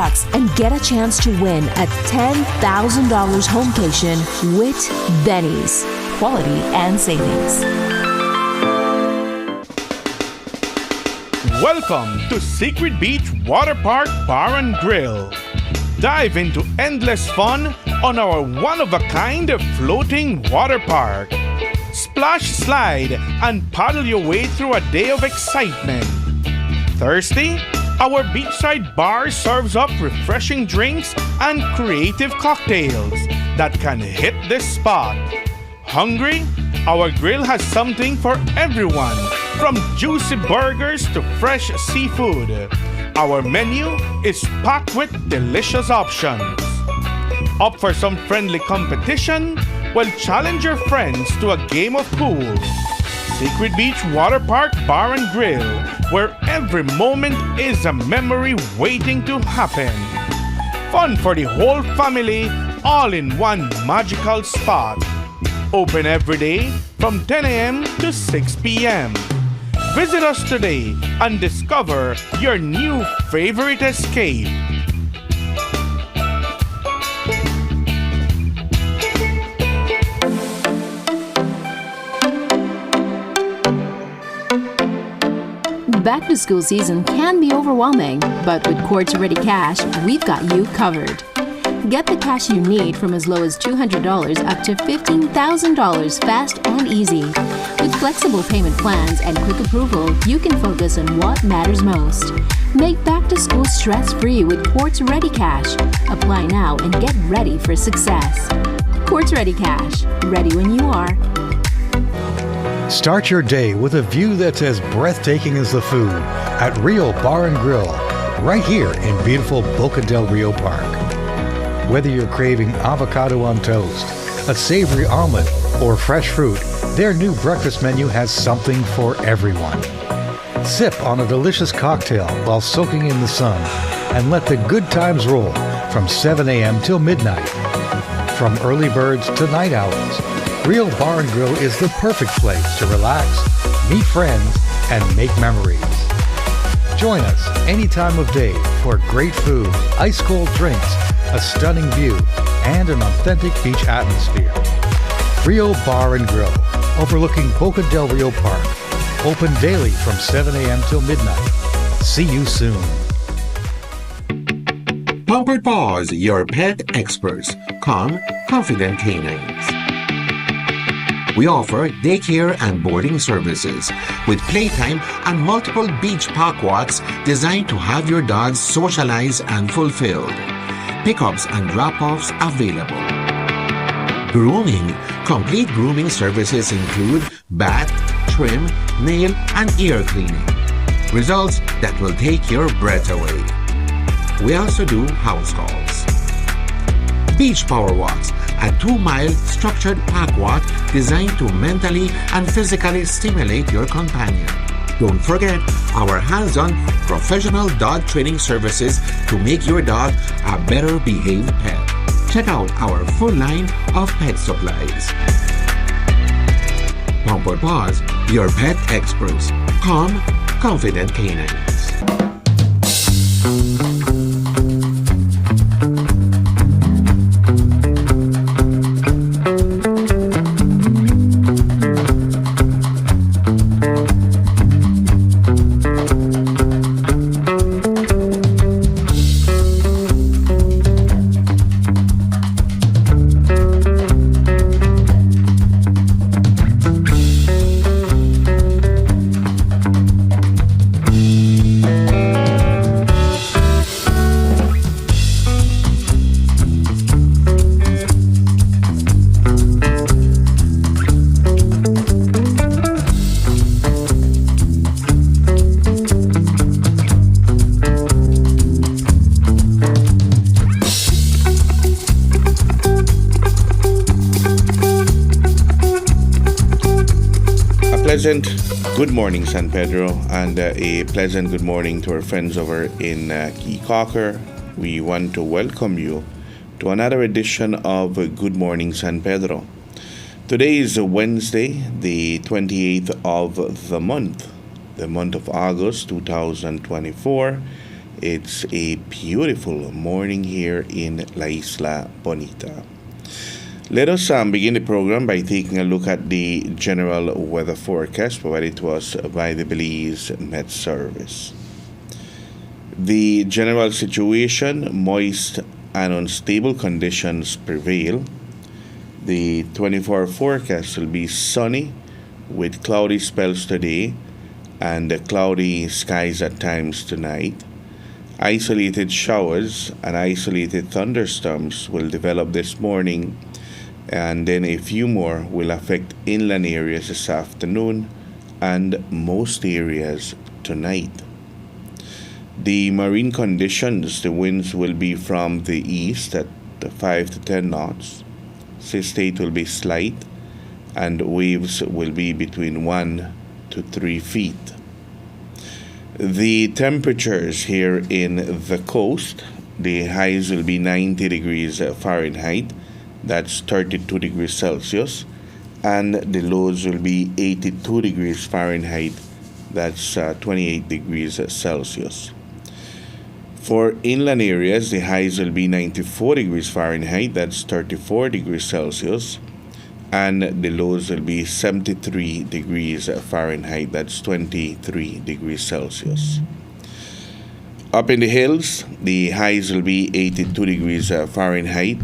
bucks and get a chance to win a $10,000 homecation with Benny's. Quality and savings. Welcome to Secret Beach Water Park Bar and Grill. Dive into endless fun on our one-of-a-kind floating water park. Splash, slide, and paddle your way through a day of excitement. Thirsty? Our beachside bar serves up refreshing drinks and creative cocktails that can hit this spot. Hungry? Our grill has something for everyone, from juicy burgers to fresh seafood. Our menu is packed with delicious options. Up for some friendly competition? Well, challenge your friends to a game of pool. Secret Beach Water Park Bar and Grill, where every moment is a memory waiting to happen. Fun for the whole family, all in one magical spot. Open every day from 10 a.m. to 6 p.m. Visit us today and discover your new favorite escape. Back to school season can be overwhelming, but with Quartz Ready Cash, we've got you covered. Get the cash you need from as low as $200 up to $15,000 fast and easy. With flexible payment plans and quick approval, you can focus on what matters most. Make back to school stress-free with Quartz Ready Cash. Apply now and get ready for success. Quartz Ready Cash. Ready when you are. Start your day with a view that's as breathtaking as the food at Rio Bar and Grill, right here in beautiful Boca del Rio Park. Whether you're craving avocado on toast, a savory omelet, or fresh fruit, their new breakfast menu has something for everyone. Sip on a delicious cocktail while soaking in the sun and let the good times roll from 7 a.m. till midnight. From early birds to night owls, Rio Bar and Grill is the perfect place to relax, meet friends, and make memories. Join us any time of day for great food, ice-cold drinks, a stunning view, and an authentic beach atmosphere. Rio Bar and Grill, overlooking Boca del Rio Park. Open daily from 7 a.m. till midnight. See you soon. Pampered Paws, your pet experts. Calm, confident canines. We offer daycare and boarding services with playtime and multiple beach park walks designed to have your dogs socialize and fulfilled. Pickups and drop-offs available. Grooming. Complete grooming services include bath, trim, nail, and ear cleaning. Results that will take your breath away. We also do house calls. Beach Power Walks, a 2-mile structured park walk designed to mentally and physically stimulate your companion. Don't forget our hands-on professional dog training services to make your dog a better behaved pet. Check out our full line of pet supplies. Pampered Paws, your pet experts. Calm, confident canines. Pleasant good morning, San Pedro, and a pleasant good morning to our friends over in Key Cocker. We want to welcome you to another edition of Good Morning San Pedro. Today is Wednesday, the 28th of the month of August 2024. it's a beautiful morning here in La Isla Bonita. Let us begin the program by taking a look at the general weather forecast provided to us by the Belize Met Service. The general situation, moist and unstable conditions prevail. The 24-hour forecast will be sunny with cloudy spells today and cloudy skies at times tonight. Isolated showers and isolated thunderstorms will develop this morning, and then a few more will affect inland areas this afternoon and most areas tonight. The marine conditions, the winds will be from the east at 5 to 10 knots. Sea state will be slight, and waves will be between 1 to 3 feet. The temperatures here in the coast, the highs will be 90 degrees Fahrenheit, that's 32 degrees Celsius, and the lows will be 82 degrees Fahrenheit, that's 28 degrees Celsius. For inland areas, the highs will be 94 degrees Fahrenheit, that's 34 degrees Celsius, and the lows will be 73 degrees Fahrenheit, that's 23 degrees Celsius. Up in the hills, the highs will be 82 degrees Fahrenheit,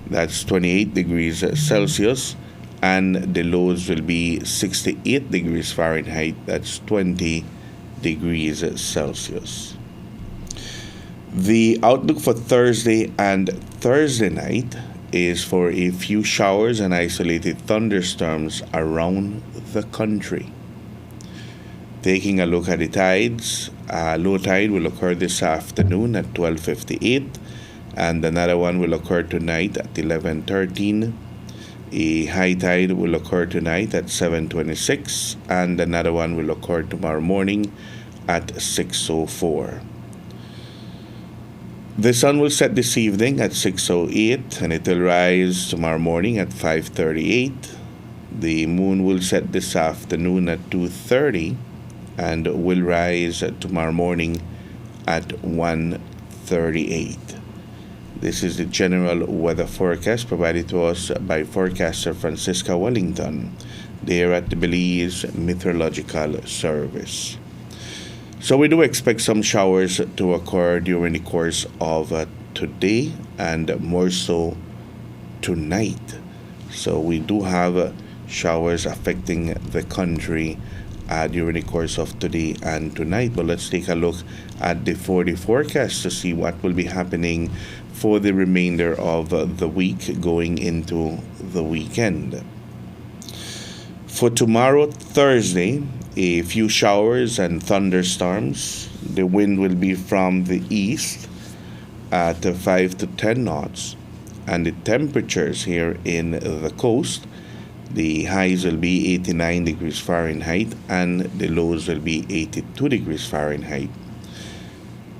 that's 28 degrees Celsius, and the lows will be 68 degrees Fahrenheit, that's 20 degrees Celsius. The outlook for Thursday and Thursday night is for a few showers and isolated thunderstorms around the country. Taking a look at the tides, low tide will occur this afternoon at 12:58, and another one will occur tonight at 11:13. A high tide will occur tonight at 7:26, and another one will occur tomorrow morning at 6:04. The sun will set this evening at 6:08, and it will rise tomorrow morning at 5:38. The moon will set this afternoon at 2:30 and will rise tomorrow morning at 1:38. This is the general weather forecast provided to us by forecaster Francisca Wellington there at the Belize Meteorological Service. So we do expect some showers to occur during the course of today and more so tonight. So we do have showers affecting the country during the course of today and tonight. But let's take a look at the 4-day forecast to see what will be happening for the remainder of the week going into the weekend. For tomorrow, Thursday, a few showers and thunderstorms. The wind will be from the east at 5 to 10 knots, and the temperatures here in the coast, the highs will be 89 degrees Fahrenheit and the lows will be 82 degrees Fahrenheit.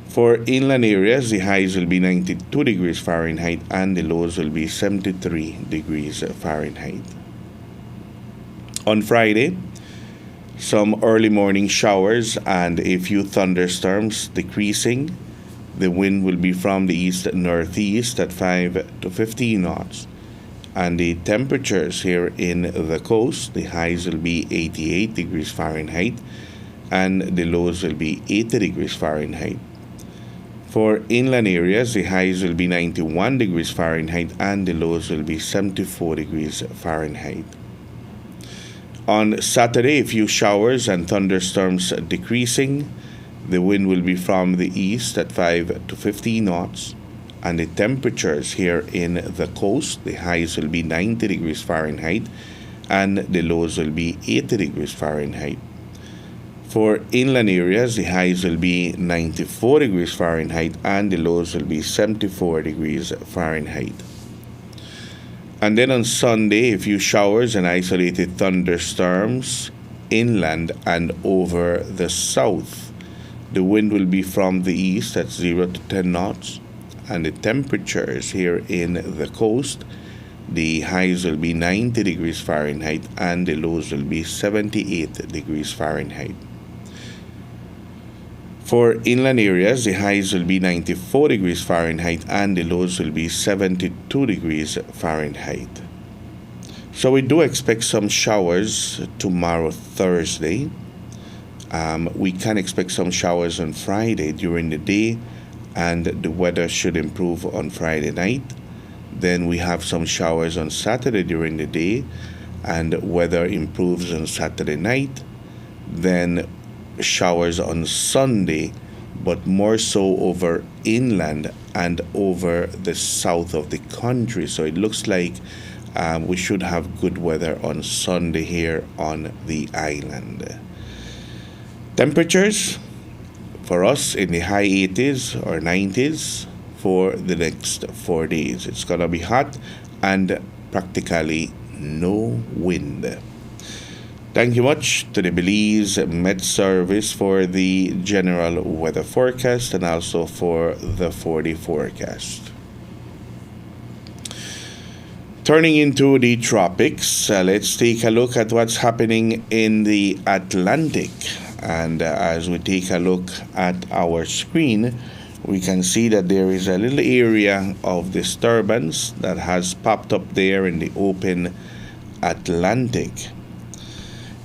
For inland areas, the highs will be 92 degrees Fahrenheit and the lows will be 73 degrees Fahrenheit. On Friday, some early morning showers and a few thunderstorms decreasing. The wind will be from the east-northeast at 5 to 15 knots. And the temperatures here in the coast, the highs will be 88 degrees Fahrenheit and the lows will be 80 degrees Fahrenheit. For inland areas, the highs will be 91 degrees Fahrenheit and the lows will be 74 degrees Fahrenheit. On Saturday, a few showers and thunderstorms decreasing. The wind will be from the east at 5 to 15 knots. And the temperatures here in the coast, the highs will be 90 degrees Fahrenheit and the lows will be 80 degrees Fahrenheit. For inland areas, the highs will be 94 degrees Fahrenheit and the lows will be 74 degrees Fahrenheit. And then on Sunday, a few showers and isolated thunderstorms inland and over the south. The wind will be from the east at 0 to 10 knots. And the temperatures here in the coast, the highs will be 90 degrees Fahrenheit and the lows will be 78 degrees Fahrenheit. For inland areas, the highs will be 94 degrees Fahrenheit and the lows will be 72 degrees Fahrenheit. So we do expect some showers tomorrow, Thursday. We can expect some showers on Friday during the day, and the weather should improve on Friday night. Then we have some showers on Saturday during the day, and weather improves on Saturday night. Then showers on Sunday, but more so over inland and over the south of the country. So it looks like we should have good weather on Sunday here on the island. Temperatures for us in the high 80s or 90s for the next 4 days. It's gonna be hot and practically no wind. Thank you much to the Belize Met Service for the general weather forecast and also for the 4-day forecast. Turning into the tropics, let's take a look at what's happening in the Atlantic. And as we take a look at our screen, we can see that there is a little area of disturbance that has popped up there in the open Atlantic.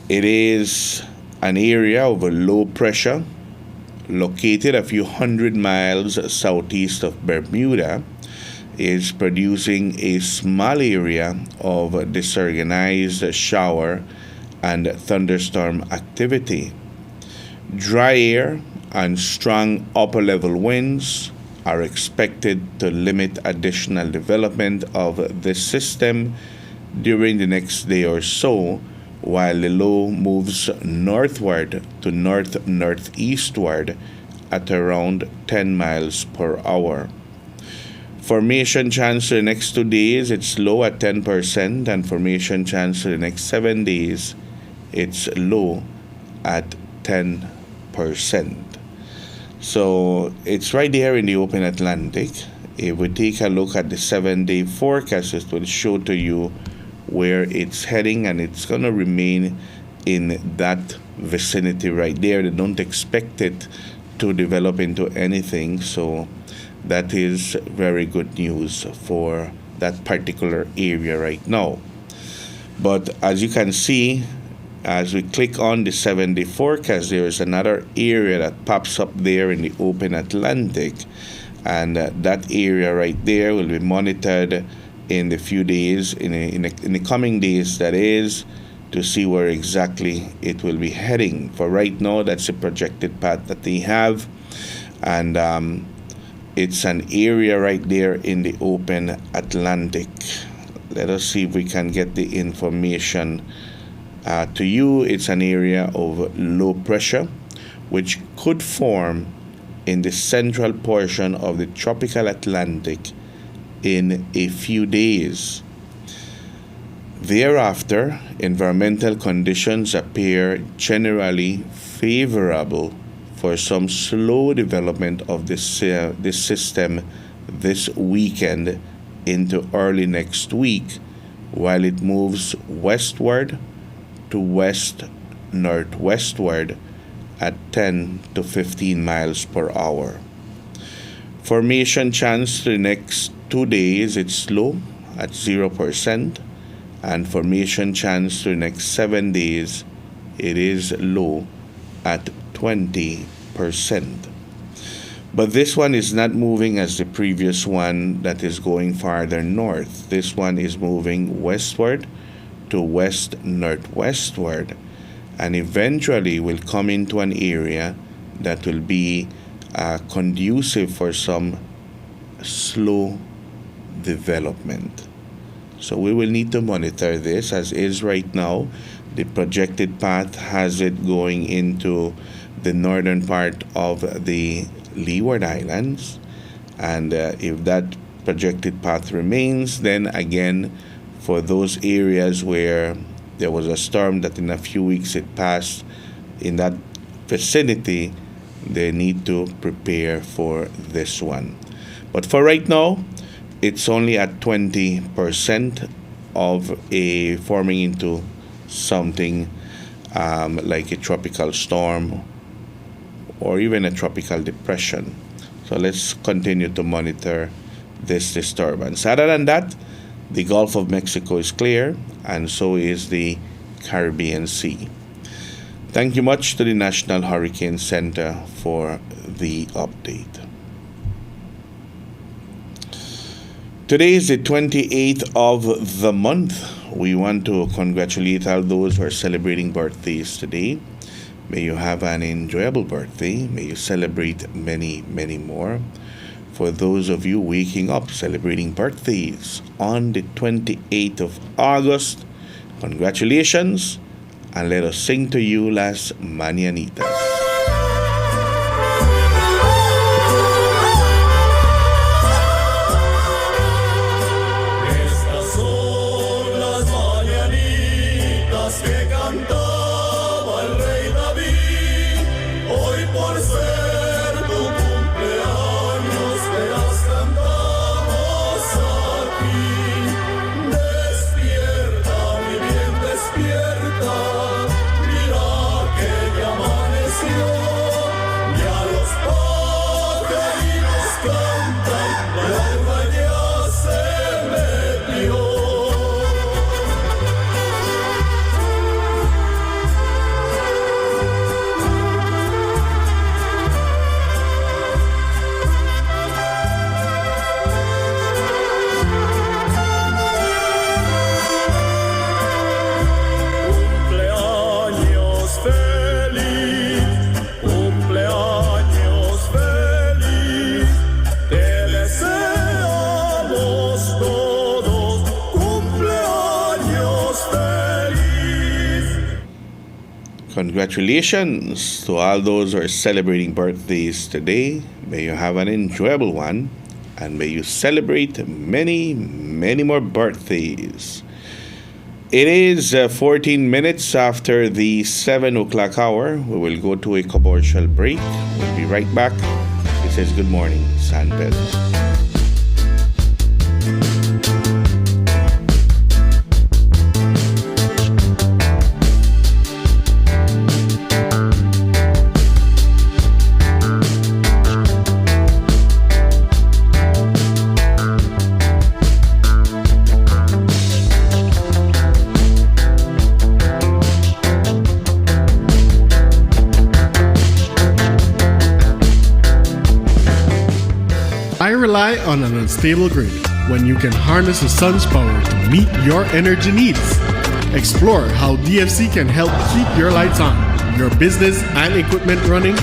It is an area of a low pressure located a few hundred miles southeast of Bermuda. Is producing a small area of disorganized shower and thunderstorm activity. Dry air and strong upper level winds are expected to limit additional development of this system during the next day or so, while the low moves northward to northeastward at around 10 miles per hour. Formation chance for the next 2 days, it's low at 10%, and formation chance for the next 7 days, it's low at 10%. So it's right there in the open Atlantic. If we take a look at the 7-day forecast, it will show to you where it's heading, and it's going to remain in that vicinity right there. They don't expect it to develop into anything, so that is very good news for that particular area right now. But as you can see, as we click on the 7-day forecast, there is another area that pops up there in the open Atlantic, and that area right there will be monitored in the few days, in the coming days, that is, to see where exactly it will be heading. For right now, that's the projected path that they have, and it's an area right there in the open Atlantic. Let us see if we can get the information to you. It's an area of low pressure, which could form in the central portion of the tropical Atlantic in a few days. Thereafter, environmental conditions appear generally favorable for some slow development of this system this weekend into early next week, while it moves westward to west-northwestward at 10 to 15 miles per hour. Formation chance for the next 2 days, it's low at 0%, and formation chance for the next 7 days, it is low at 20%. But this one is not moving as the previous one that is going farther north. This one is moving westward to west-northwestward, and eventually will come into an area that will be conducive for some slow development. So we will need to monitor this. As is right now, the projected path has it going into the northern part of the Leeward Islands, and if that projected path remains, then again, for those areas where there was a storm that in a few weeks it passed in that vicinity, they need to prepare for this one. But for right now, it's only at 20% of a forming into something like a tropical storm or even a tropical depression. So let's continue to monitor this disturbance. Other than that, the Gulf of Mexico is clear, and so is the Caribbean Sea. Thank you much to the National Hurricane Center for the update. Today is the 28th of the month. We want to congratulate all those who are celebrating birthdays today. May you have an enjoyable birthday. May you celebrate many, many more. For those of you waking up celebrating birthdays on the 28th of August, congratulations, and let us sing to you Las Mañanitas. Congratulations to all those who are celebrating birthdays today. May you have an enjoyable one, and may you celebrate many, many more birthdays. It is 14 minutes after the 7 o'clock hour. We will go to a commercial break. We'll be right back. This is Good Morning San Pedro. Why rely on an unstable grid when you can harness the sun's power to meet your energy needs? Explore how DFC can help keep your lights on, your business and equipment running,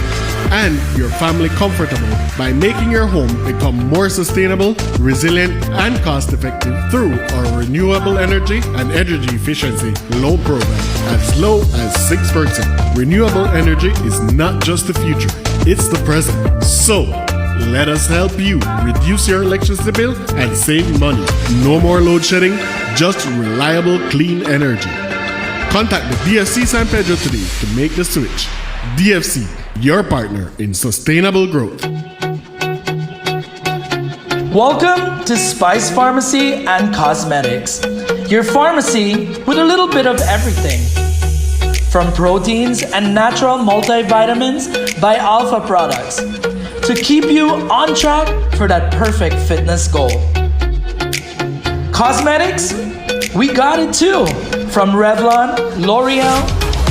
and your family comfortable by making your home become more sustainable, resilient, and cost-effective through our renewable energy and energy efficiency loan program as low as 6%. Renewable energy is not just the future, it's the present. So, let us help you reduce your electricity bill and save money. No more load shedding, just reliable, clean energy. Contact the DFC San Pedro today to make the switch. DFC, your partner in sustainable growth. Welcome to Spice Pharmacy and Cosmetics, your pharmacy with a little bit of everything. From proteins and natural multivitamins by Alpha Products, to keep you on track for that perfect fitness goal. Cosmetics, we got it too. From Revlon, L'Oreal,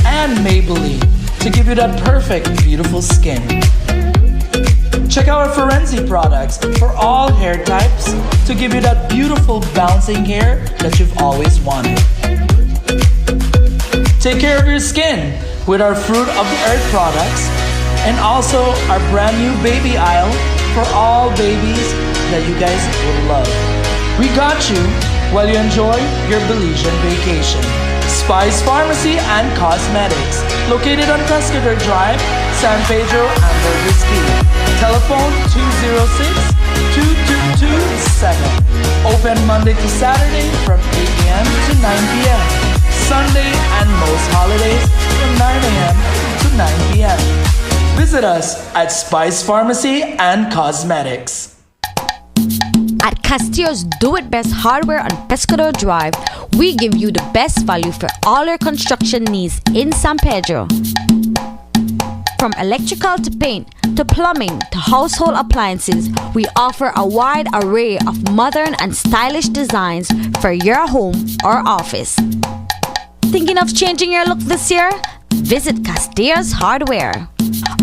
and Maybelline to give you that perfect, beautiful skin. Check out our Forensi products for all hair types to give you that beautiful bouncing hair that you've always wanted. Take care of your skin with our Fruit of the Earth products, and also our brand new baby aisle for all babies that you guys would love. We got you while you enjoy your Belizean vacation. Spice Pharmacy and Cosmetics, located on Pescador Drive, San Pedro, Amber Whiskey. Telephone 206-2227. Open Monday to Saturday from 8 a.m. to 9 p.m. Sunday and most holidays from 9 a.m. to 9 p.m. Visit us at Spice Pharmacy and Cosmetics. At Castillo's Do It Best Hardware on Pescador Drive, we give you the best value for all your construction needs in San Pedro. From electrical to paint, to plumbing, to household appliances, we offer a wide array of modern and stylish designs for your home or office. Thinking of changing your look this year? Visit Castillo's Hardware.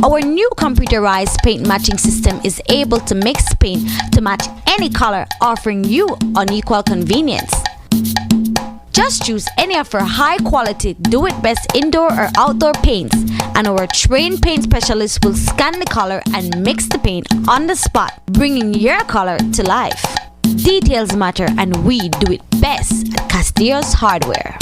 Our new computerized paint matching system is able to mix paint to match any color, offering you unequal convenience. Just choose any of our high-quality, do-it-best indoor or outdoor paints, and our trained paint specialists will scan the color and mix the paint on the spot, bringing your color to life. Details matter, and we do it best at Castillo's Hardware.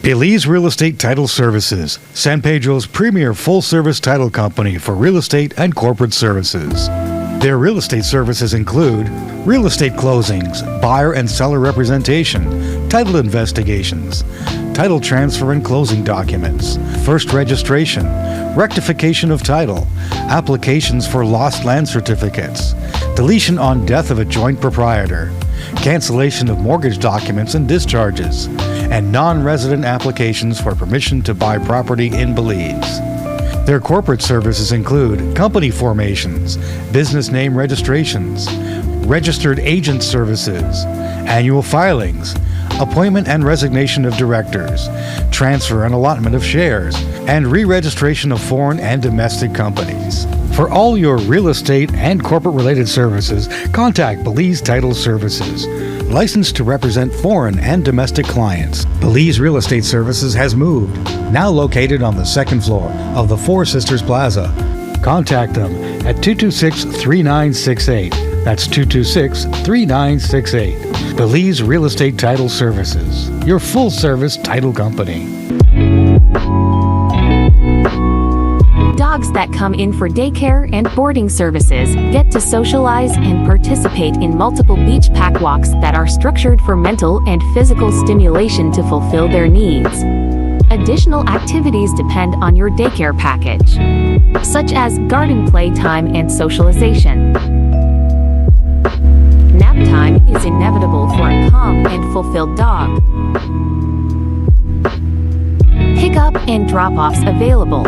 Belize Real Estate Title Services, San Pedro's premier full-service title company for real estate and corporate services. Their real estate services include real estate closings, buyer and seller representation, title investigations, title transfer and closing documents, first registration, rectification of title, applications for lost land certificates, deletion on death of a joint proprietor, cancellation of mortgage documents and discharges, and non-resident applications for permission to buy property in Belize. Their corporate services include company formations, business name registrations, registered agent services, annual filings, appointment and resignation of directors, transfer and allotment of shares, and re-registration of foreign and domestic companies. For all your real estate and corporate-related services, contact Belize Title Services, licensed to represent foreign and domestic clients. Belize Real Estate Services has moved, now located on the second floor of the Four Sisters Plaza. Contact them at 226-3968. That's 226-3968. Belize Real Estate Title Services, your full-service title company. Dogs that come in for daycare and boarding services get to socialize and participate in multiple beach pack walks that are structured for mental and physical stimulation to fulfill their needs. Additional activities depend on your daycare package, such as garden playtime and socialization. Nap time is inevitable for a calm and fulfilled dog. Pickup and drop-offs available.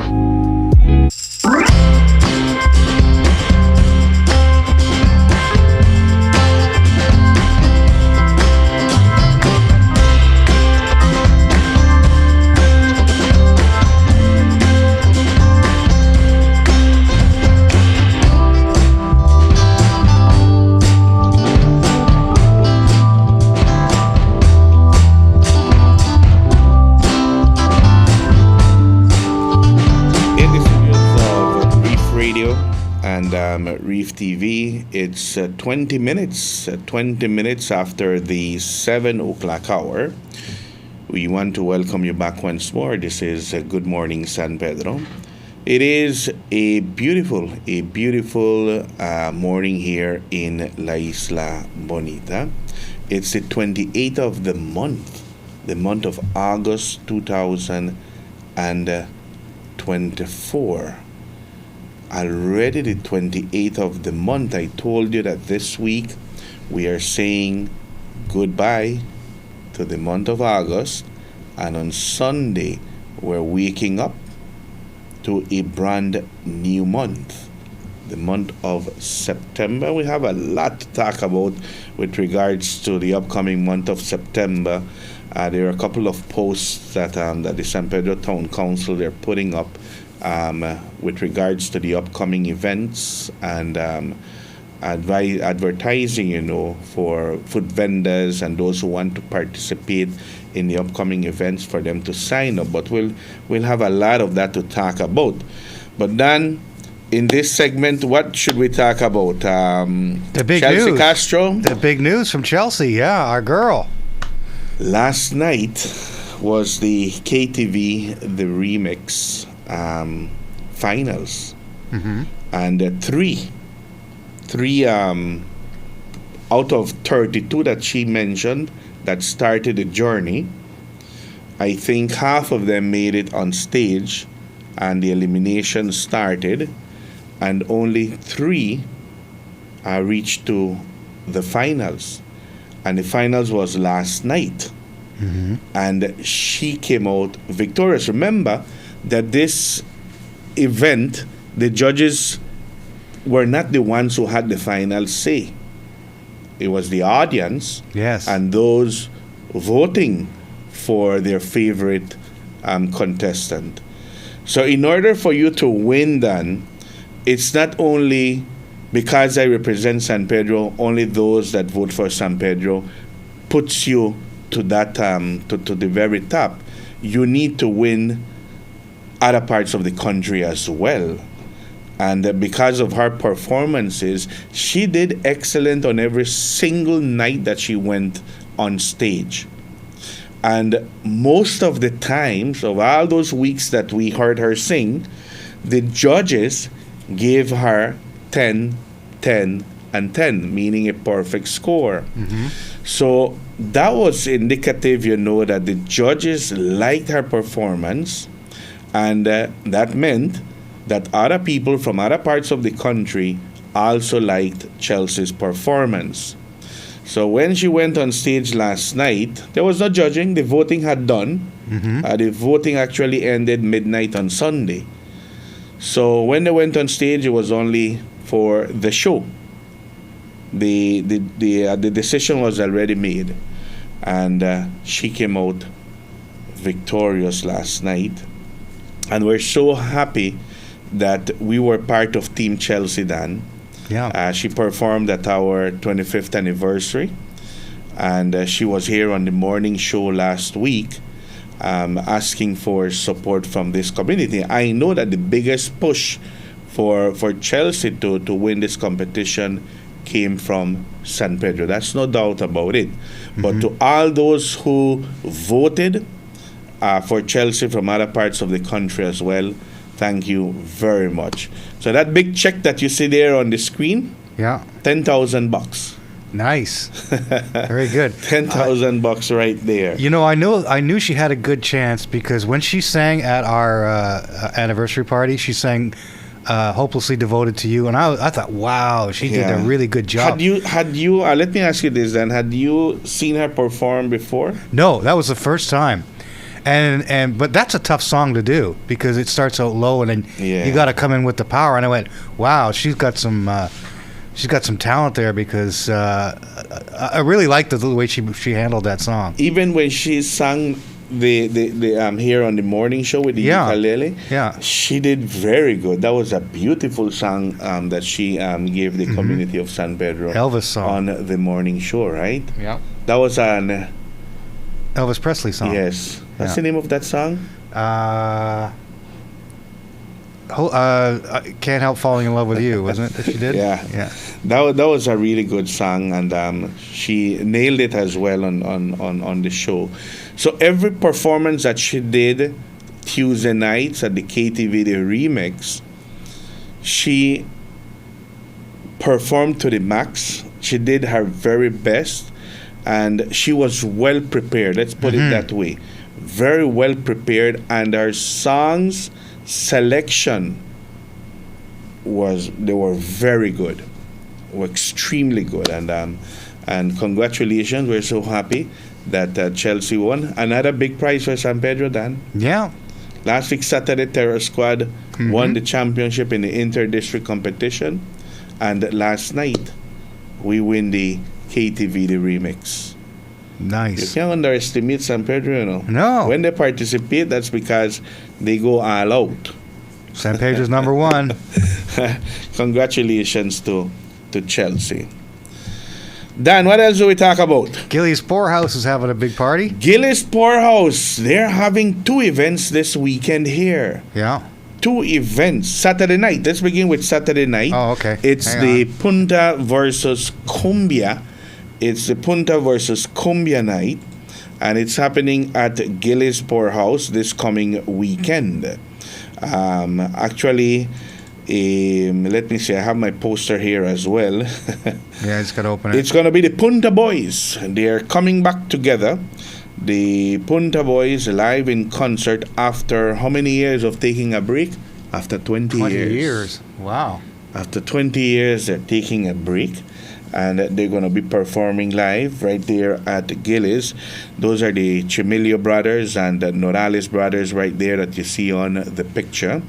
Reef TV. It's 20 minutes after the 7 o'clock hour. We want to welcome you back once more. This is Good Morning San Pedro. It is a beautiful morning here in La Isla Bonita. It's the 28th of the month of August 2024. Already the 28th of the month. I told you that this week we are saying goodbye to the month of August, and on Sunday we're waking up to a brand new month, the month of September. We have a lot to talk about with regards to the upcoming month of September. There are a couple of posts that the San Pedro Town Council they're putting up with regards to the upcoming events and advertising, for food vendors and those who want to participate in the upcoming events for them to sign up. But we'll have a lot of that to talk about. But then, in this segment, what should we talk about? The big Chelsea news. Castro? The big news from Chelsea, yeah, our girl. Last night was the KTV The Remix finals, and three out of 32 that she mentioned that started the journey. I think half of them made it on stage and the elimination started, and only 3 reached to the finals. and the finals was last night. And she came out victorious. Remember that this event, the judges were not the ones who had the final say. It was the audience and those voting for their favorite contestant. So in order for you to win, then, it's not only because I represent San Pedro, only those that vote for San Pedro puts you to that to the very top. You need to win other parts of the country as well. And because of her performances, she did excellent on every single night that she went on stage. And most of the times, of all those weeks that we heard her sing, the judges gave her 10, 10, and 10, meaning a perfect score. So that was indicative, that the judges liked her performance, and that meant that other people from other parts of the country also liked Chelsea's performance. So when she went on stage last night, there was no judging. The voting had done. The voting actually ended midnight on Sunday. So when they went on stage, it was only for the show. The decision was already made, and she came out victorious last night. And we're so happy that we were part of Team Chelsea, Dan. She performed at our 25th anniversary, and she was here on the morning show last week asking for support from this community. I know that the biggest push for Chelsea to win this competition came from San Pedro. That's no doubt about it. But to all those who voted for Chelsea from other parts of the country as well, thank you very much. So that big check that you see there on the screen, $10,000. Nice. Very good. $10,000 right there. I knew she had a good chance because when she sang at our anniversary party, she sang "Hopelessly Devoted to You," and I thought, wow, she did a really good job. Had you? Let me ask you this then: had you seen her perform before? No, that was the first time. But that's a tough song to do because it starts out low and then you got to come in with the power. And I went, wow, she's got some talent there because I really liked the way she handled that song. Even when she sang the here on the morning show with the ukulele, she did very good. That was a beautiful song that she gave the community of San Pedro. Elvis song on the morning show, right? Yeah, that was an Elvis Presley song. Yes. What's the name of that song? Can't Help Falling in Love with You, wasn't it? That she did. Yeah. That was a really good song, and she nailed it as well on the show. So every performance that she did Tuesday nights at the KTV the Remix, she performed to the max. She did her very best, and she was well prepared. Let's put it that way. Very well prepared, and her songs selection they were very good, were extremely good, and congratulations. We're so happy that Chelsea won another big prize for San Pedro, Dan. Yeah. Last week Saturday, Terror Squad won the championship in the inter-district competition, and last night we win the KTV the Remix. Nice. You can't underestimate San Pedro, No. When they participate, that's because they go all out. San Pedro's number one. Congratulations to Chelsea. Dan, what else do we talk about? Gillies Poorhouse is having a big party. Gillies Poorhouse, they're having 2 events this weekend here. Yeah. 2 events. Saturday night. Let's begin with Saturday night. Oh, okay. It's the Punta versus Cumbia. It's the Punta versus Cumbia night, and it's happening at Gillies Poorhouse this coming weekend. Actually, let me see, I have my poster here as well. Yeah, it's got to open it. It's going to be the Punta Boys. They're coming back together. The Punta Boys live in concert after how many years of taking a break? After 20 years. 20 years. Wow. After 20 years, they're taking a break. and they're going to be performing live right there at Gillis. Those are the Chimilio brothers and the Norales brothers right there that you see on the picture.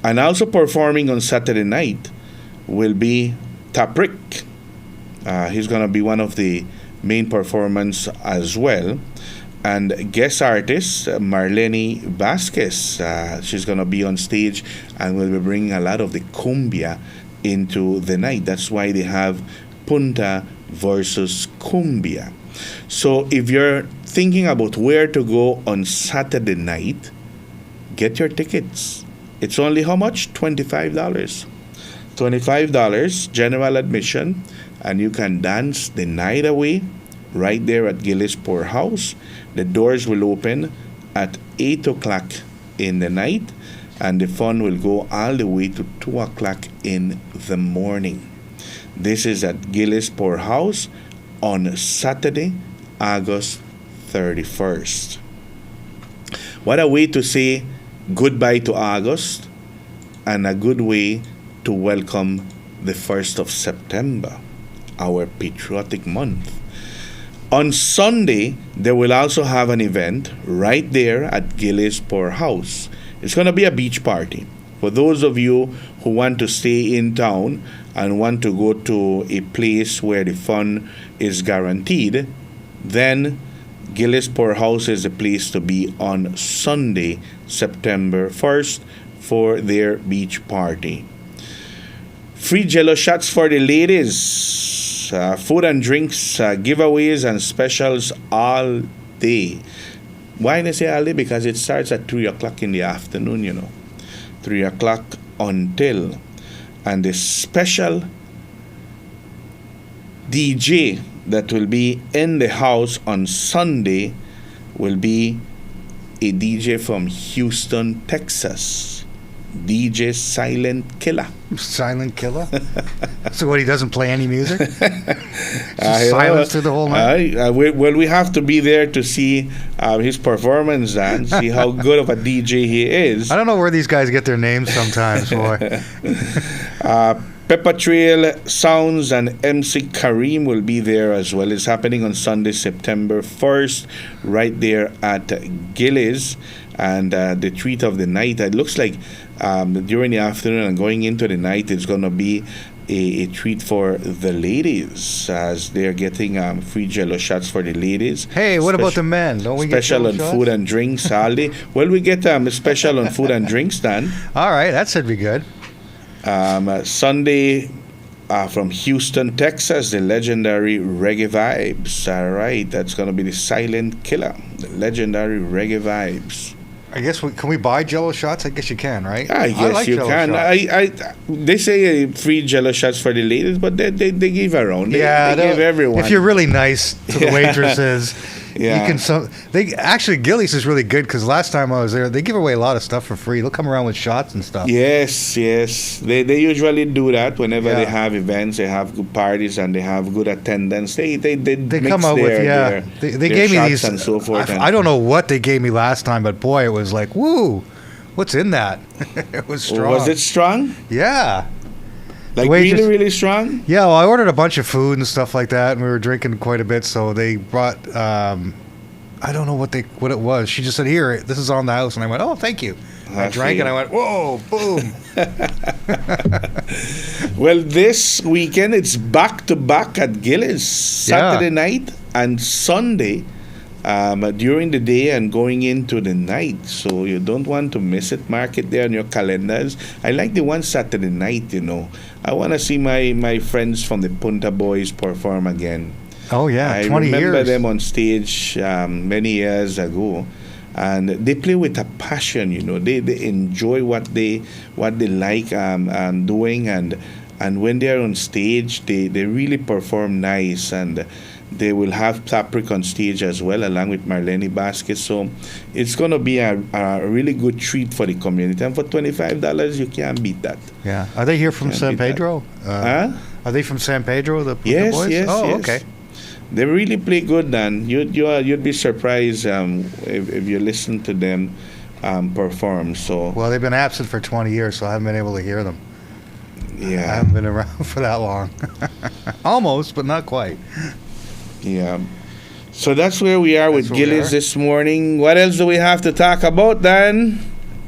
And also performing on Saturday night will be Taprik. He's going to be one of the main performers as well. And guest artist Marlene Vasquez, she's going to be on stage and will be bringing a lot of the cumbia into the night. That's why they have Punta versus Cumbia. So if you're thinking about where to go on Saturday night, get your tickets. It's only how much? $25. $25 general admission, and you can dance the night away right there at Gillis Poorhouse. The doors will open at 8 o'clock in the night, and the fun will go all the way to 2 o'clock in the morning. This is at Gillis Poorhouse on Saturday, August 31st. What a way to say goodbye to August, and a good way to welcome the 1st of September, our patriotic month. On Sunday, they will also have an event right there at Gillis Poorhouse. It's going to be a beach party. For those of you who want to stay in town and want to go to a place where the fun is guaranteed, then Gillis Poorhouse is the place to be on Sunday, September 1st for their beach party. Free Jello shots for the ladies. Food and drinks, giveaways and specials all day. Why did I say all day? Because it starts at 3 o'clock in the afternoon, 3 o'clock until. And the special DJ that will be in the house on Sunday will be a DJ from Houston, Texas. DJ Silent Killer. Silent Killer? So what, he doesn't play any music? Silence through the whole night? We have to be there to see his performance and see how good of a DJ he is. I don't know where these guys get their names sometimes, boy. Pepper Trail Sounds and MC Kareem will be there as well. It's happening on Sunday, September 1st, right there at Gillis. And the treat of the night, it looks like during the afternoon and going into the night, it's going to be a treat for the ladies as they're getting free Jello shots for the ladies. Hey, what about the men? Don't we special get on shots? Food and drinks all day? Well, we get a special on food and drinks, Dan. All right, that should be good. Sunday from Houston, Texas, the legendary Reggae Vibes. All right, that's going to be the Silent Killer, the legendary Reggae Vibes. I guess can we buy Jello shots? I guess you can, right? I guess like you Jell-O can. shots. They say free Jello shots for the ladies, but they give around. They give everyone. If you're really nice to the waitresses, Yeah. you can. They actually, Gillies is really good because last time I was there, they give away a lot of stuff for free. They'll come around with shots and stuff. Yes. They usually do that whenever they have events, they have good parties, and they have good attendance. They mix come up their, with They their gave me shots these and so forth. I don't know what they gave me last time, but boy, it was like, woo! What's in that? It was strong. Was it strong? Yeah. Like really strong? Yeah, well, I ordered a bunch of food and stuff like that, and we were drinking quite a bit, so they brought, I don't know what it was. She just said, here, this is on the house, and I went, oh, thank you. I drank and I went, whoa, boom. Well, this weekend, it's back-to-back at Gillis. Saturday night and Sunday during the day and going into the night. So you don't want to miss it. Mark it there on your calendars. I like the one Saturday night, I want to see my friends from the Punta Boys perform again. Oh, yeah, 20 years. I remember them on stage many years ago. And they play with a passion, They enjoy what they like doing, and when they're on stage, they really perform nice, and they will have Taprik on stage as well, along with Marlene Vasquez. So it's going to be a really good treat for the community, and for $25, you can't beat that. Yeah, are they here from San Pedro? Are they from San Pedro? The boys? Yes. Oh, yes. Okay. They really play good, Dan. You'd be surprised if you listen to them perform. So well, they've been absent for 20 years, so I haven't been able to hear them. Yeah. I haven't been around for that long. Almost, but not quite. Yeah. So that's where we are with That's where we Gillies are. this morning. What else do we have to talk about, Dan?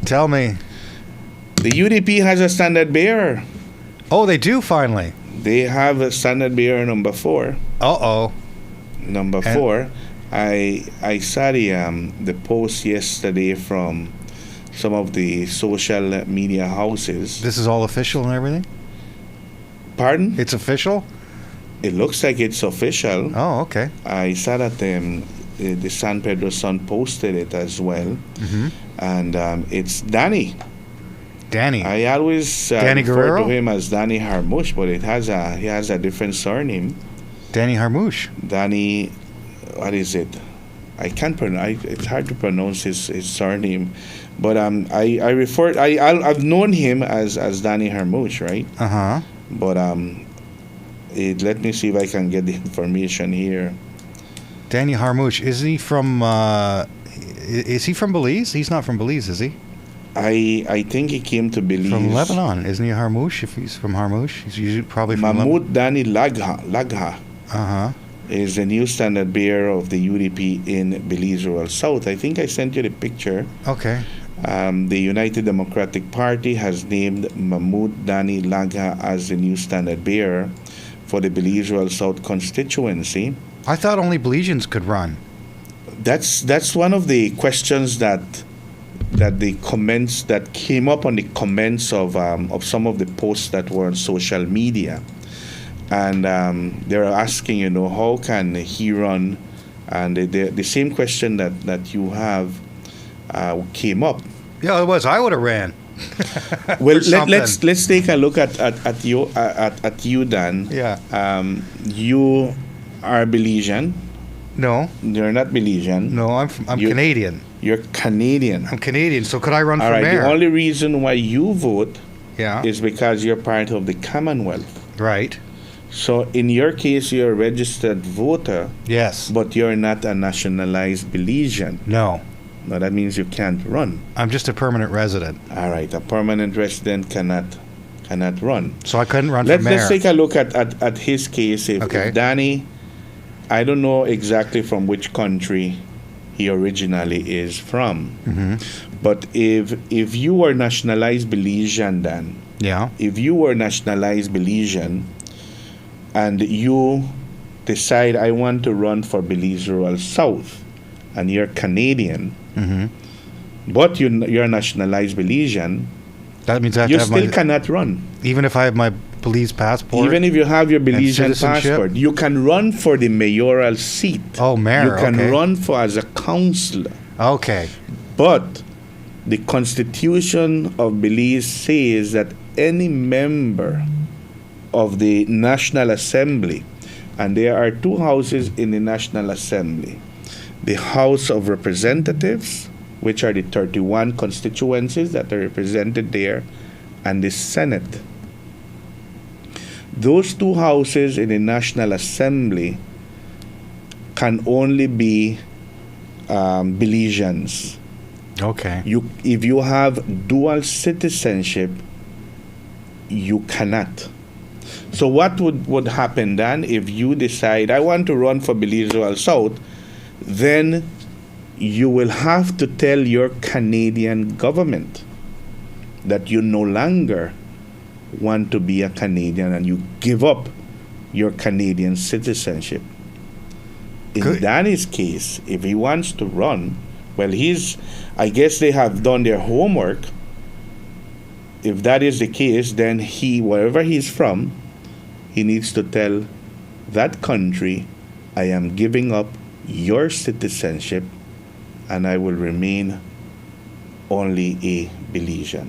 Tell me. The UDP has a standard bearer. Oh, they do finally. They have a standard bearer number 4. Uh-oh. Number 4. I saw the post yesterday from some of the social media houses. This is all official and everything? Pardon? It's official? It looks like it's official. Oh, okay. I saw that the San Pedro Sun posted it as well. Mm-hmm. And it's Danny. Danny. I always Danny refer Guerrero? to him as Danny Harmouche, but he has a different surname. Danny Harmouche. Danny, what is it? I can't pronounce. It's hard to pronounce his surname, but I've known him as Danny Harmouche, right? Uh-huh. But let me see if I can get the information here. Danny Harmouche. Is he from Belize? He's not from Belize, is he? I think he came to Belize. From Lebanon. Isn't he a Harmouche? If he's from Harmouche, he's usually probably from Mahmoud Dani Lagha Uh-huh. is the new standard bearer of the UDP in Belize Rural South. I think I sent you the picture. Okay. The United Democratic Party has named Mahmoud Dani Lagha as the new standard bearer for the Belize Rural South constituency. I thought only Belizeans could run. That's one of the questions that the comments that came up on the comments of some of the posts that were on social media, and they were asking, how can he run, and the same question that you have came up. Yeah, it was. I would have ran. Well, Or let's take a look at you, Dan. Yeah. You are Belizean. No, You're not Belizean. no, I'm Canadian. You're Canadian. I'm Canadian, so could I run All for right. mayor? The only reason why you vote Yeah. is because you're part of the Commonwealth. Right. So in your case, you're a registered voter, Yes. but you're not a nationalized Belizean. No. Now that means you can't run. I'm just a permanent resident, All right. A permanent resident cannot run. so I couldn't run for mayor. Let's take a look at his case. If Danny, I don't know exactly from which country he originally is from, but if you were nationalized Belizean, Dan, Yeah. if you were nationalized Belizean and you decide I want to run for Belize Rural South, and you're Canadian, but you're nationalized Belizean, That means I have you to have still cannot run. even if I have my Belize passport. Even if you have your Belizean citizenship? passport, you can run for the mayoral seat. Oh, mayor. You can okay. run for as a councillor. Okay. But the Constitution of Belize says that any member of the National Assembly, and there are 2 houses in the National Assembly, the House of Representatives, which are the 31 constituencies that are represented there, and the Senate. Those 2 houses in the National Assembly can only be Belizeans. Okay. If you have dual citizenship, you cannot. So what would happen then if you decide I want to run for Belize Rural South? Then you will have to tell your Canadian government that you no longer want to be a Canadian and you give up your Canadian citizenship. In Good. Danny's case, if he wants to run, well, I guess they have done their homework. If that is the case, then wherever he's from, he needs to tell that country, I am giving up your citizenship and I will remain only a Belizean.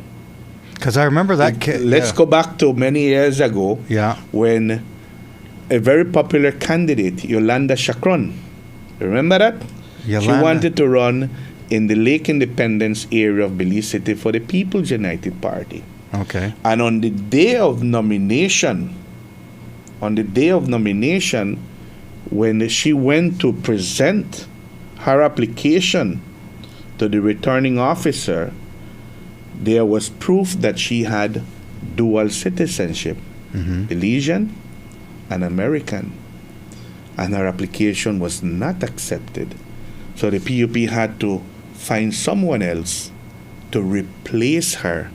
Because I remember that kid. Let's go back to many years ago when a very popular candidate, Yolanda Chacron, remember that? Yolanda. She wanted to run in the Lake Independence area of Belize City for the People's United Party. Okay. And on the day of nomination, when she went to present her application to the returning officer, there was proof that she had dual citizenship, Belizean and American, and her application was not accepted. So the PUP had to find someone else to replace her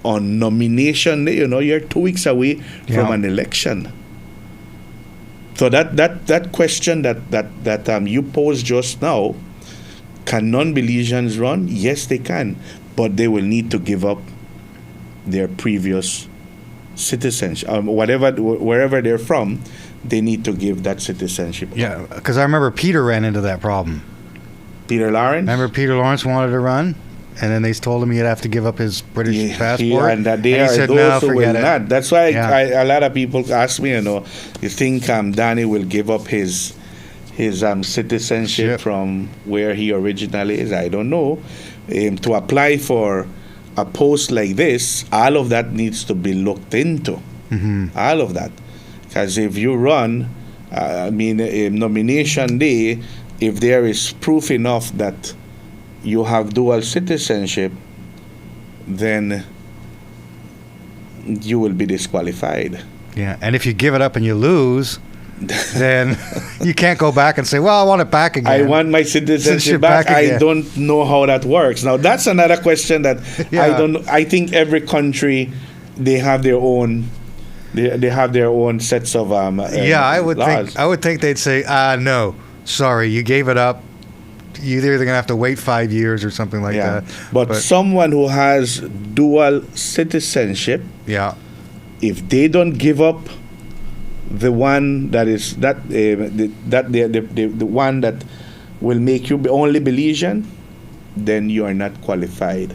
on nomination day. You're 2 weeks away from an election. So that question that you posed just now, can non-Belizeans run? Yes, they can, but they will need to give up their previous citizenship, wherever they're from. They need to give that citizenship. Yeah, because I remember Peter ran into that problem. Peter Lawrence? Remember Peter Lawrence wanted to run, and then they told him he'd have to give up his British passport. And that they and are he said, those no, who will it. not. That's why a lot of people ask me, you think Danny will give up his citizenship from where he originally is? I don't know. To apply for a post like this, all of that needs to be looked into. All of that. Because if you run, nomination day, if there is proof enough that you have dual citizenship, then you will be disqualified. Yeah, and if you give it up and you lose, then you can't go back and say, well, I want it back again. I want my citizenship back. I don't know how that works. Now, that's another question that I don't know. I think every country, they have their own... They have their own sets of I would laws. think they'd say, no, sorry, you gave it up. You're either going to have to wait 5 years or something like that. But someone who has dual citizenship, if they don't give up the one that is the one that will make you only Belizean, then you are not qualified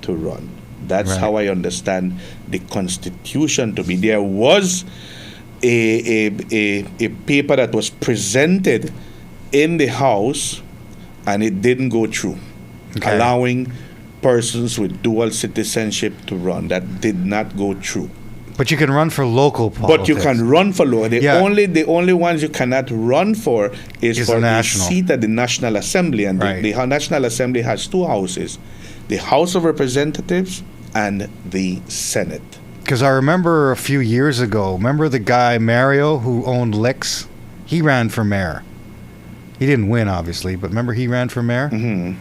to run. That's how I understand the Constitution to be. There was a paper that was presented in the House, and it didn't go through, allowing persons with dual citizenship to run. That did not go through. But you can run for local politics. But you can run for local. The only ones you cannot run for is for the seat at the National Assembly. And the National Assembly has two houses, the House of Representatives and the Senate. Because I remember a few years ago, remember the guy Mario who owned Licks? He ran for mayor. He didn't win, obviously, but remember he ran for mayor? And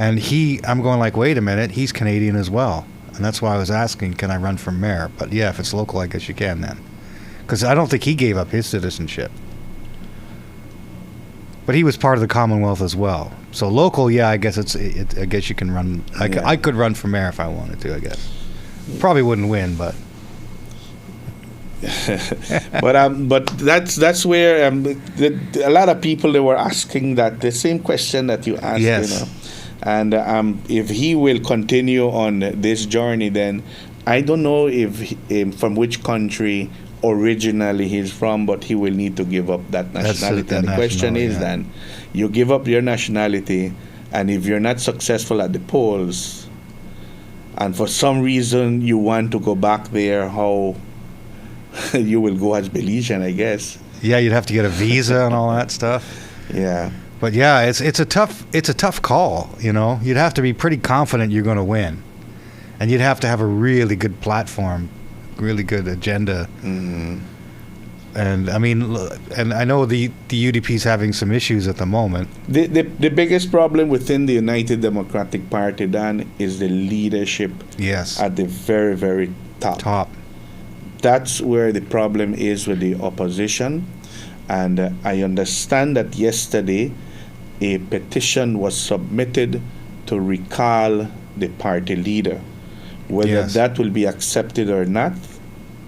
I'm going like, wait a minute, he's Canadian as well. And that's why I was asking, can I run for mayor? But yeah, if it's local, I guess you can then. Because I don't think he gave up his citizenship. But he was part of the Commonwealth as well. So local, I guess I guess you can run. I could run for mayor if I wanted to, I guess. Probably wouldn't win, but... but that's where a lot of people, they were asking that the same question that you asked, And if he will continue on this journey, then I don't know if from which country originally he's from, but he will need to give up that nationality. And the question is then, you give up your nationality, and if you're not successful at the polls, and for some reason you want to go back there, how you will go as Belizean, I guess. Yeah, you'd have to get a visa and all that stuff. Yeah. But yeah, it's a tough call, You'd have to be pretty confident you're going to win. And you'd have to have a really good platform, really good agenda. And I mean, and I know the UDP's having some issues at the moment. The biggest problem within the United Democratic Party, Dan, is the leadership. Yes. At the very, very top. That's where the problem is with the opposition. And I understand that yesterday a petition was submitted to recall the party leader. Whether that will be accepted or not,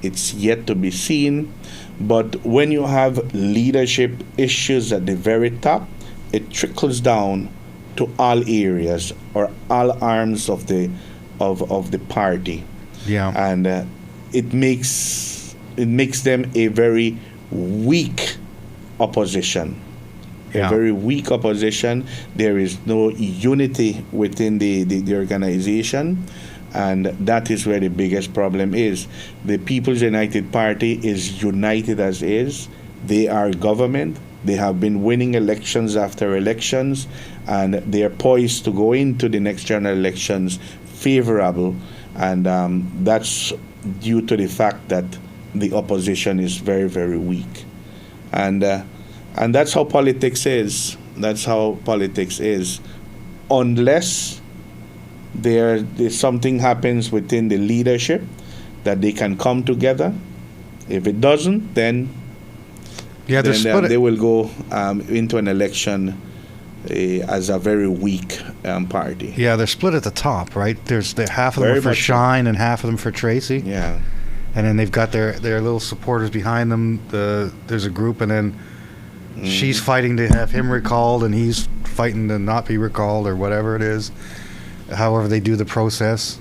it's yet to be seen. But when you have leadership issues at the very top, it trickles down to all areas or all arms of the party. Yeah. And it makes them a very weak opposition. A very weak opposition. There is no unity within the organization, and that is where the biggest problem is. The People's United Party is united as is. They are government. They have been winning elections after elections, and they are poised to go into the next general elections favorable. And that's due to the fact that the opposition is very, very weak. And that's how politics is. That's how politics is. Unless there's something happens within the leadership that they can come together. If it doesn't, then they will go into an election as a very weak party. Yeah, they're split at the top, right? There's half of them are for Shine and half of them for Tracy. Yeah. And then they've got their little supporters behind them. There's a group, and then she's fighting to have him recalled, and he's fighting to not be recalled, or whatever it is. However they do the process.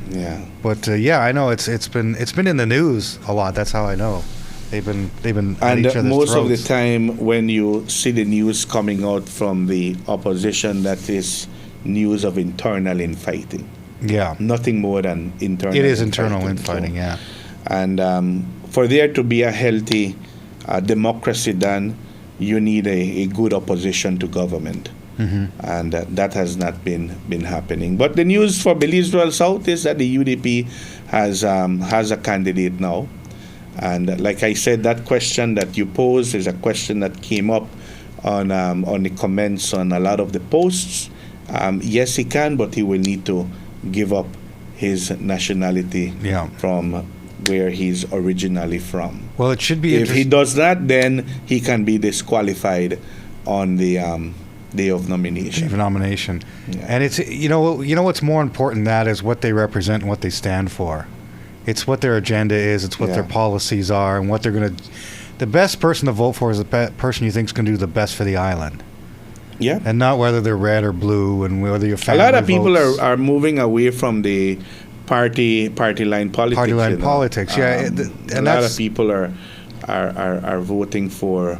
Yeah. But I know it's been in the news a lot. That's how I know. They've been at each other's most of the throats. time when you see the news coming out from the opposition, that is news of internal infighting. Yeah. Nothing more than internal. It is internal infighting. Yeah. And for there to be a healthy democracy, then you need a good opposition to government. Mm-hmm. And that has not been happening. But the news for Belize Royal South is that the UDP has a candidate now. And like I said, that question that you posed is a question that came up on the comments on a lot of the posts. Yes, he can, but he will need to give up his nationality from where he's originally from. Well, it should be. If he does that, then he can be disqualified on the day of nomination. Yeah. And it's you know what's more important than that is what they represent and what they stand for. It's what their agenda is. It's what their policies are, and what they're going to. The best person to vote for is the person you think is going to do the best for the island. Yeah. And not whether they're red or blue, and whether your family. A lot of people votes. are moving away from the party line politics. Party line politics, yeah. And a lot of people are voting for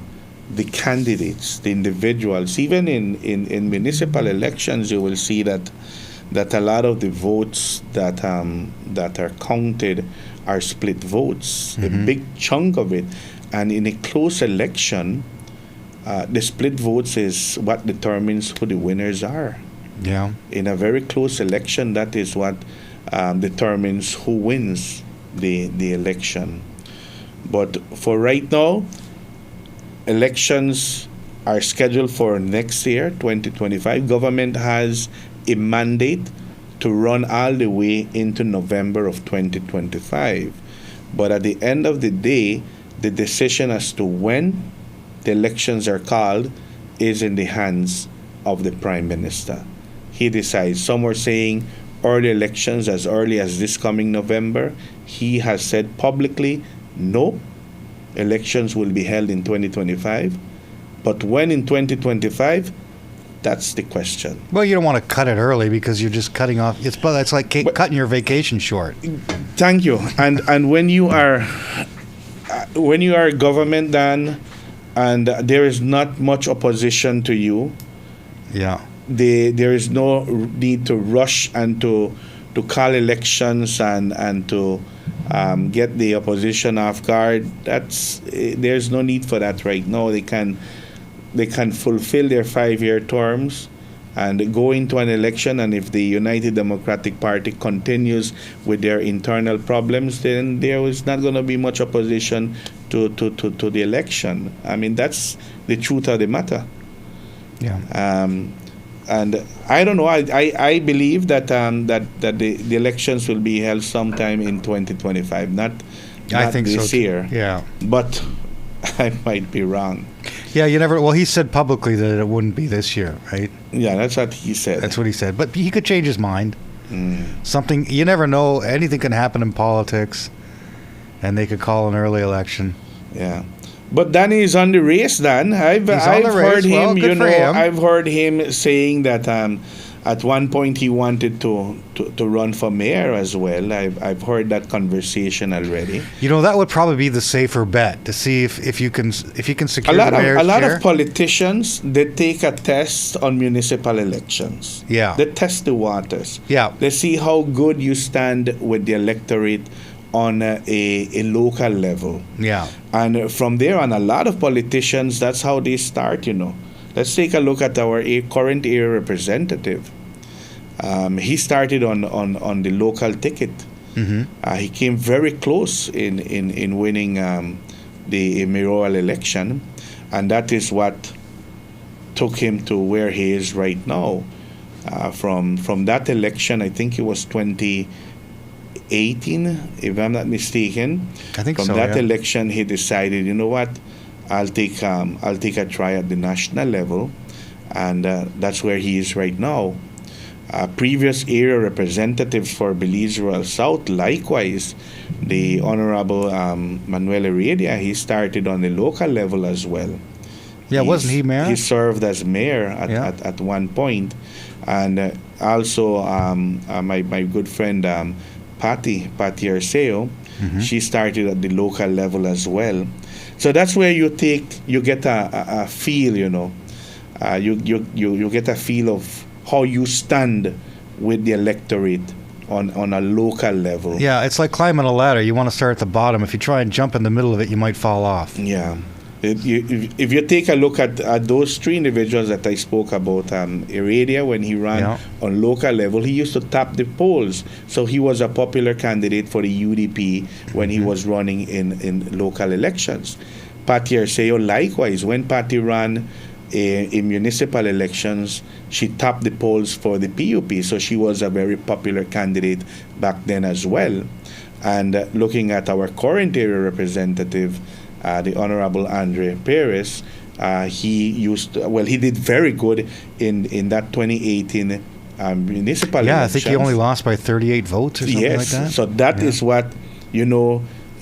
the candidates, the individuals. Even in municipal elections, you will see that a lot of the votes that are counted are split votes, a big chunk of it. And in a close election, the split votes is what determines who the winners are. Yeah. In a very close election, that is what determines who wins the election. But for right now, elections are scheduled for next year, 2025. Government has a mandate to run all the way into November of 2025. But at the end of the day, the decision as to when the elections are called is in the hands of the Prime Minister. He decides. Some are saying early elections as early as this coming November. He has said publicly, no, elections will be held in 2025. But when in 2025, that's the question. Well, you don't want to cut it early because you're just cutting off. It's like cutting your vacation short. Thank you. And when you are government, Dan, and there is not much opposition to you. Yeah. There is no need to rush and to call elections and to get the opposition off guard. There's no need for that right now. They can fulfill their 5-year terms and go into an election, and if the United Democratic Party continues with their internal problems, then there is not going to be much opposition to the election. I mean, that's the truth of the matter. Yeah. And I don't know. I believe that the elections will be held sometime in 2025, not I think this so year. Yeah. But I might be wrong. Yeah, you never. Well, he said publicly that it wouldn't be this year, right? Yeah, that's what he said. That's what he said. But he could change his mind. Something you never know. Anything can happen in politics, and they could call an early election. Yeah. But Danny is on the race, Dan. I've heard him. Well, good for him. I've heard him saying that at one point he wanted to run for mayor as well. I've heard that conversation already. You know, that would probably be the safer bet to see if you can secure a lot the mayor's of chair. politicians, they take a test on municipal elections. Yeah. They test the waters. Yeah. They see how good you stand with the electorate on a local level. Yeah. And from there on, a lot of politicians, that's how they start, you know. Let's take a look at our current area representative. He started on the local ticket. He came very close in winning the mayoral election, and that is what took him to where he is right now. From that election, I think it was 2018, if I'm not mistaken. I think from so, that yeah. election, he decided, you know what, I'll take a try at the national level, and that's where he is right now. Previous area representatives for Belize Rural South, likewise, the Honorable Manuel Heredia, he started on the local level as well. Yeah, wasn't he mayor? He served as mayor at one point. And also my good friend Patty Arceo, she started at the local level as well. So that's where you get a feel, you get a feel of how you stand with the electorate on a local level. Yeah, it's like climbing a ladder. You want to start at the bottom. If you try and jump in the middle of it, you might fall off. Yeah. If you take a look at those three individuals that I spoke about, Heredia, when he ran on local level, he used to tap the polls. So he was a popular candidate for the UDP when he was running in local elections. Patty Arceo, likewise, when Patty ran in municipal elections, she tapped the polls for the PUP. So she was a very popular candidate back then as well. And looking at our current area representative, the Honorable Andre Perez, he did very good in that 2018 municipal elections. I think he only lost by 38 votes or something like that. So that is what,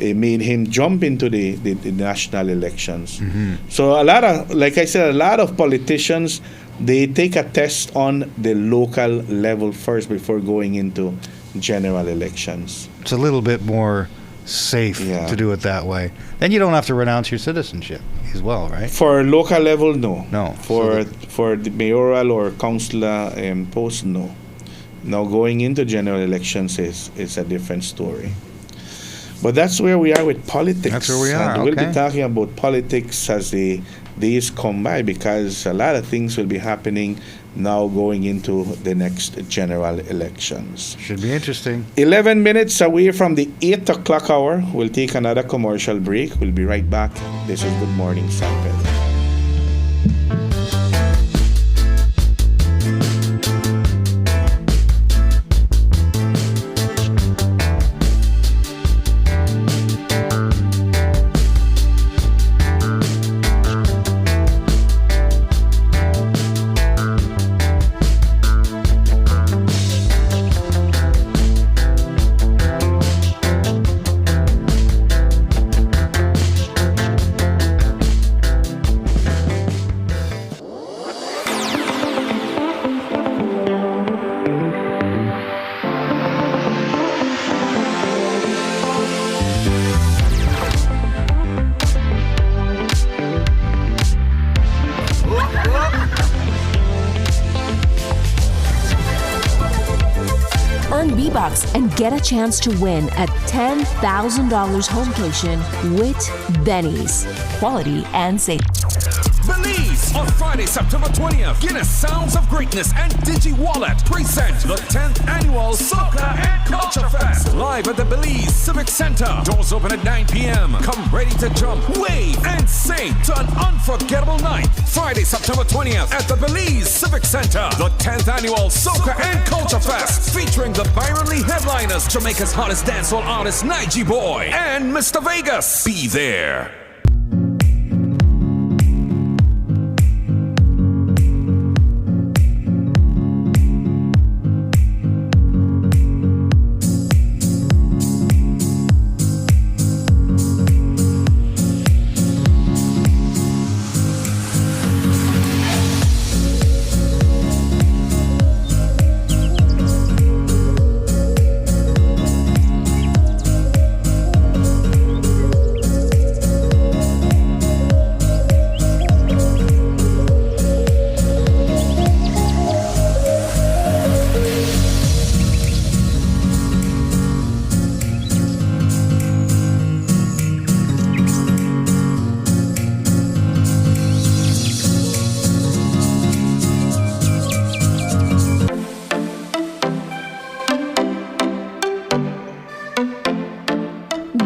it made him jump into the national elections. So a lot of politicians, they take a test on the local level first before going into general elections. It's a little bit more safe to do it that way. Then you don't have to renounce your citizenship as well, right? For local level, no. No. For the mayoral or councillor post, no. Now going into general elections is a different story. But that's where we are with politics. That's where we are. And we'll be talking about politics as the days come by, because a lot of things will be happening now going into the next general elections. Should be interesting. 11 minutes away from the 8 o'clock hour. We'll take another commercial break. We'll be right back. This is Good Morning San Pedro. And get a chance to win a $10,000 homecation with Benny's. Quality and safety. Belize on Friday, September 20th. Guinness Sounds of Greatness and Digi Wallet present the 10th annual Soccer and Culture Fest live at the Belize Civic Center. Doors open at 9 p.m. Come ready to jump, wave, and sing to an unforgettable night. Friday, September 20th at the Belize Civic Center. The 10th annual Soccer and Culture Fest featuring the Byron Lee headliners, Jamaica's hottest dancehall artist Nige Boy and Mr. Vegas. Be there.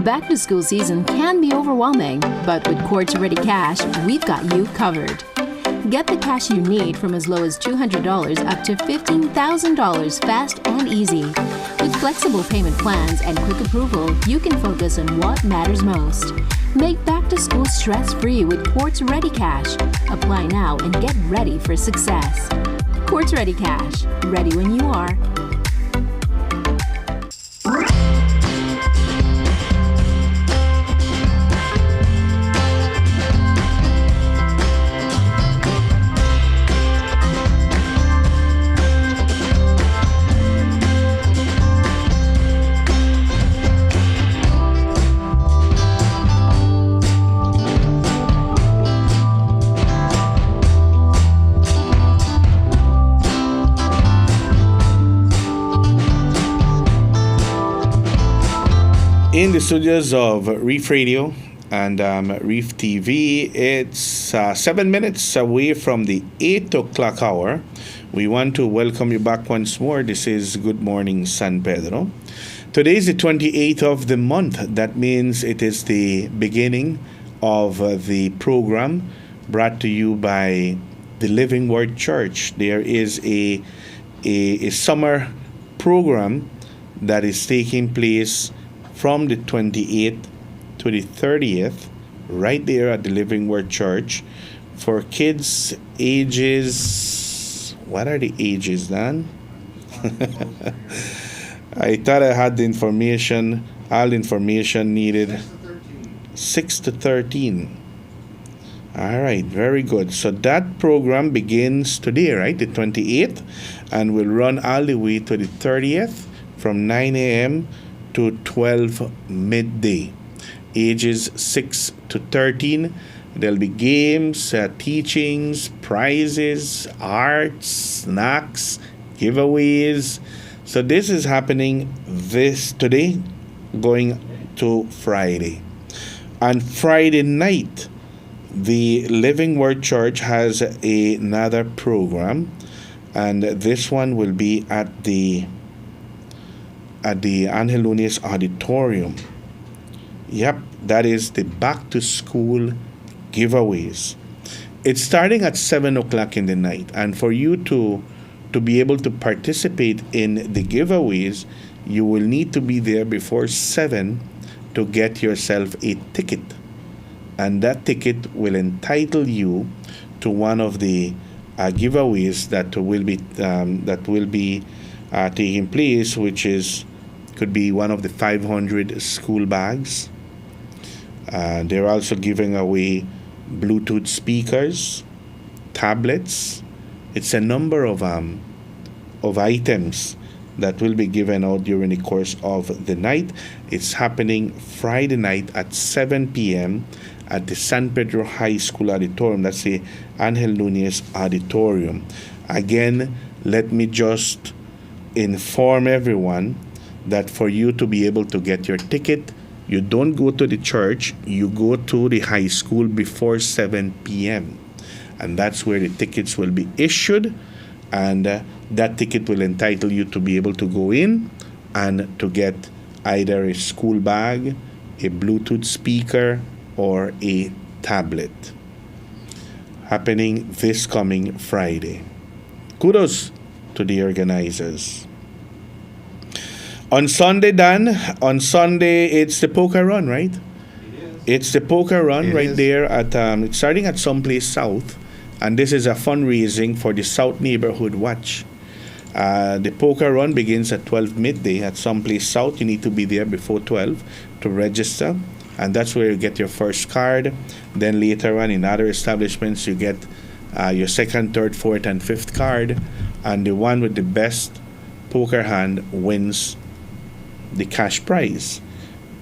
Back to school season can be overwhelming, but with Quartz Ready Cash, we've got you covered. Get the cash you need from as low as $200 up to $15,000 fast and easy. With flexible payment plans and quick approval, you can focus on what matters most. Make back to school stress-free with Quartz Ready Cash. Apply now and get ready for success. Quartz Ready Cash. Ready when you are. In the studios of Reef Radio and Reef TV, it's 7 minutes away from the 8 o'clock hour. We want to welcome you back once more. This is Good Morning San Pedro. Today is the 28th of the month. That means it is the beginning of the program brought to you by the Living Word Church. There is a summer program that is taking place from the 28th to the 30th, right there at the Living Word Church, for kids ages, what are the ages, Dan? I thought I had the information, all the information needed. 6 to 13. All right, very good. So that program begins today, right, the 28th, and will run all the way to the 30th from 9 a.m. to 12 midday. Ages 6 to 13. There'll be games, teachings, prizes, arts, snacks, giveaways. So this is happening today, going to Friday. On Friday night, the Living Word Church has another program, and this one will be at the Angel Lunes Auditorium. Yep, that is the back to school giveaways. It's starting at 7 o'clock in the night, and for you to be able to participate in the giveaways, you will need to be there before 7 to get yourself a ticket, and that ticket will entitle you to one of the giveaways that will be taking place, which could be one of the 500 school bags. They're also giving away Bluetooth speakers, tablets. It's a number of items that will be given out during the course of the night. It's happening Friday night at 7 p.m. at the San Pedro High School Auditorium. That's the Angel Lunes Auditorium. Again, let me just inform everyone that for you to be able to get your ticket, you don't go to the church, you go to the high school before 7 p.m. And that's where the tickets will be issued, and that ticket will entitle you to be able to go in and to get either a school bag, a Bluetooth speaker, or a tablet. Happening this coming Friday. Kudos to the organizers. On Sunday, Dan, it's the poker run, right? It's the poker run there at it's starting at someplace south, and this is a fundraising for the South Neighborhood Watch. The poker run begins at 12 midday at someplace south. You need to be there before 12 to register, and that's where you get your first card. Then later on in other establishments, you get your second, third, fourth, and fifth card, and the one with the best poker hand wins the cash prize.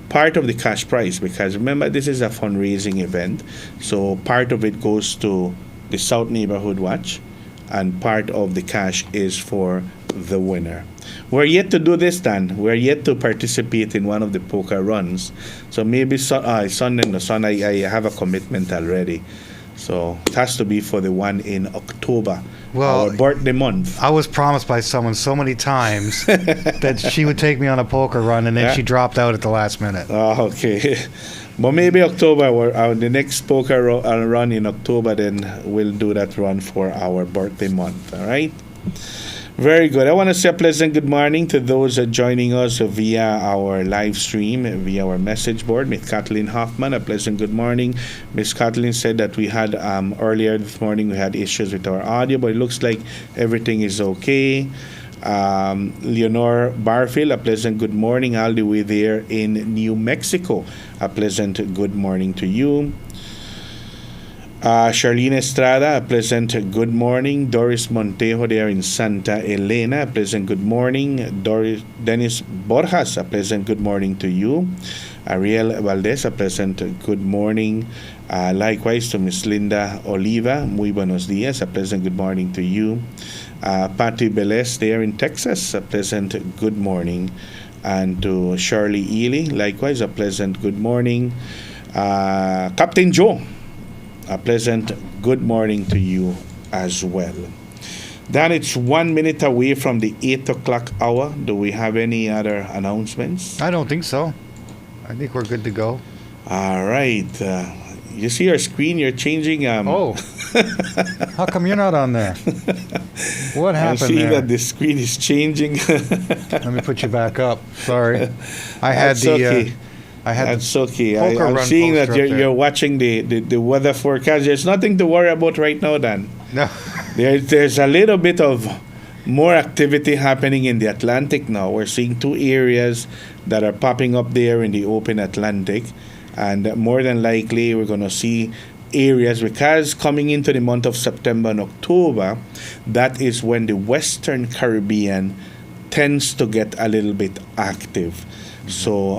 Part of the cash prize, because remember, this is a fundraising event, so part of it goes to the South Neighborhood Watch, and part of the cash is for the winner. We're yet to do this, Dan. We're yet to participate in one of the poker runs. So maybe Sunday, I have a commitment already. So it has to be for the one in October. Well, our birthday month. I was promised by someone so many times that she would take me on a poker run, and then she dropped out at the last minute. Oh, okay. But maybe October, the next poker run in October, then we'll do that run for our birthday month. All right? Very good. I want to say a pleasant good morning to those joining us via our live stream, via our message board. Miss Kathleen Hoffman, a pleasant good morning. Miss Kathleen said that we had, earlier this morning, we had issues with our audio, but it looks like everything is okay. Leonore Barfield, a pleasant good morning all the way there in New Mexico. A pleasant good morning to you. Charlene Estrada, a pleasant good morning. Doris Montejo there in Santa Elena, a pleasant good morning. Dennis Borjas, a pleasant good morning to you. Ariel Valdez, a pleasant good morning. Likewise to Miss Linda Oliva, muy buenos días, a pleasant good morning to you. Patty Beles there in Texas, a pleasant good morning. And to Shirley Ely, likewise, a pleasant good morning. Captain Joe, a pleasant good morning to you as well. Dan, it's 1 minute away from the 8 o'clock hour. Do we have any other announcements? I don't think so. I think we're good to go. All right. You see your screen? You're changing. Oh. How come you're not on there? What happened I'm seeing there? that the screen is changing. Let me put you back up. Sorry. That's okay. I'm seeing that you're watching the weather forecast. There's nothing to worry about right now, Dan. No. There's a little bit of more activity happening in the Atlantic now. We're seeing two areas that are popping up there in the open Atlantic. And more than likely, we're going to see areas, because coming into the month of September and October, that is when the Western Caribbean tends to get a little bit active. So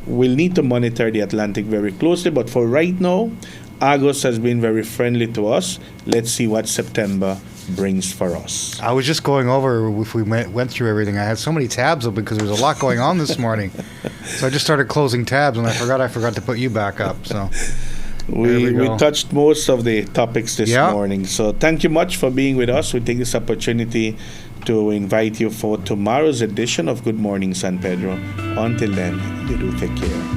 we'll need to monitor the Atlantic very closely. But for right now, August has been very friendly to us. Let's see what September brings for us. I was just going over if we went through everything. I had so many tabs open because there was a lot going on this morning. So I just started closing tabs, and I forgot to put you back up. So we touched most of the topics this morning. So thank you much for being with us. We take this opportunity to invite you for tomorrow's edition of Good Morning San Pedro. Until then, you do take care.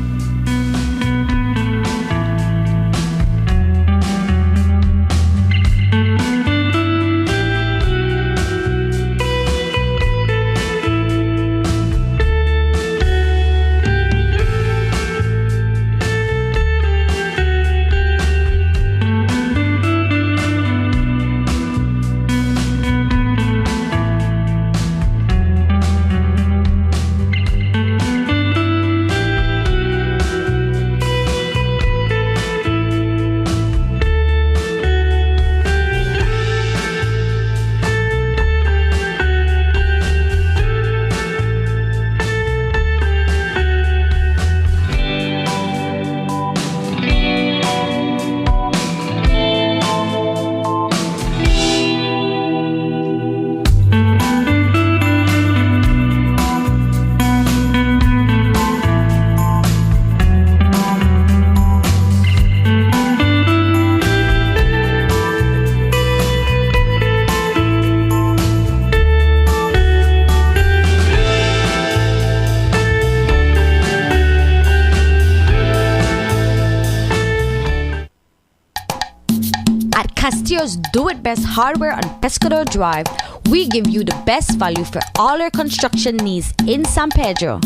Do-It-Best Hardware on Pescador Drive, we give you the best value for all your construction needs in San Pedro.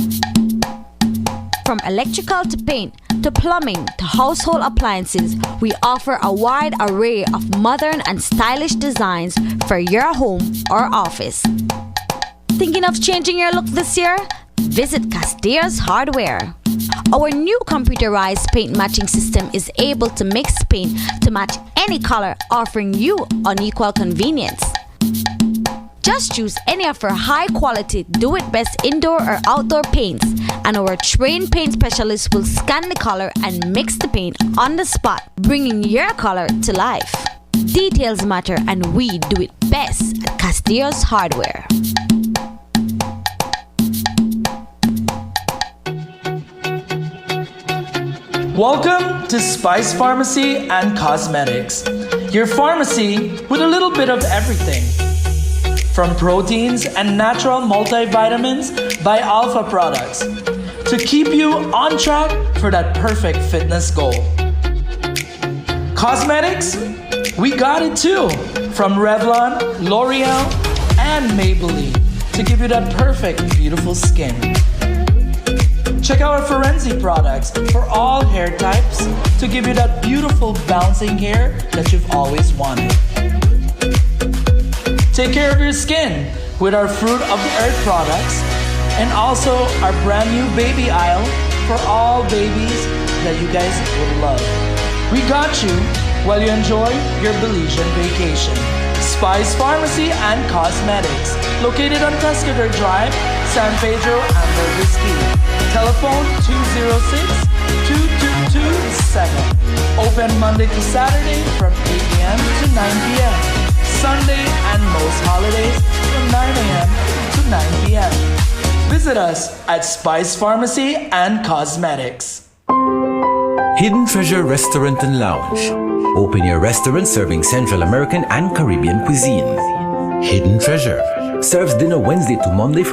From electrical to paint, to plumbing, to household appliances, we offer a wide array of modern and stylish designs for your home or office. Thinking of changing your look this year? Visit Castillo's Hardware. Our new computerized paint matching system is able to mix paint to match any color, offering you unequal convenience. Just choose any of our high-quality Do-It-Best indoor or outdoor paints, and our trained paint specialists will scan the color and mix the paint on the spot, bringing your color to life. Details matter, and we do it best at Castillo's Hardware. Welcome to Spice Pharmacy and Cosmetics. Your pharmacy with a little bit of everything. From proteins and natural multivitamins by Alpha Products to keep you on track for that perfect fitness goal. Cosmetics? We got it too. From Revlon, L'Oreal, and Maybelline to give you that perfect, beautiful skin. Check out our Forensi products for all hair types to give you that beautiful bouncing hair that you've always wanted. Take care of your skin with our Fruit of the Earth products and also our brand new baby aisle for all babies that you guys would love. We got you while you enjoy your Belizean vacation. Spice Pharmacy and Cosmetics, located on Pescador Drive, San Pedro, Ambergris Key. Telephone 206-2227. Open Monday to Saturday from 8 a.m. to 9 p.m. Sunday and most holidays from 9 a.m. to 9 p.m. Visit us at Spice Pharmacy and Cosmetics. Hidden Treasure Restaurant and Lounge. Open your restaurant serving Central American and Caribbean cuisine. Hidden Treasure serves dinner Wednesday to Monday from